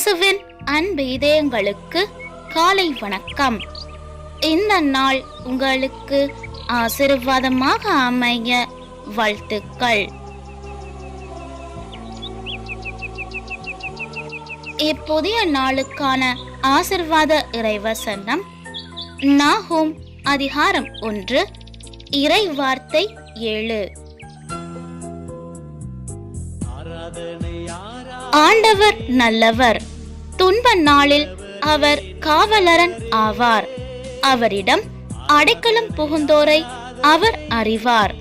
இயேசுவின் அன்பு இதயங்களுக்கு காலை வணக்கம். இந்த நாள் உங்களுக்கு ஆசீர்வாதமாக அமைய வாழ்த்துக்கள். இப்புதிய நாளுக்கான ஆசீர்வாத இறைவசனம் நாகூம் அதிகாரம் 1 இறை வார்த்தை 7. ஆண்டவர் நல்லவர், துன்ப நாளில் அவர் காவலரன் ஆவார். அவரிடம் அடைக்கலம் புகுந்தோரை அவர் அறிவார்.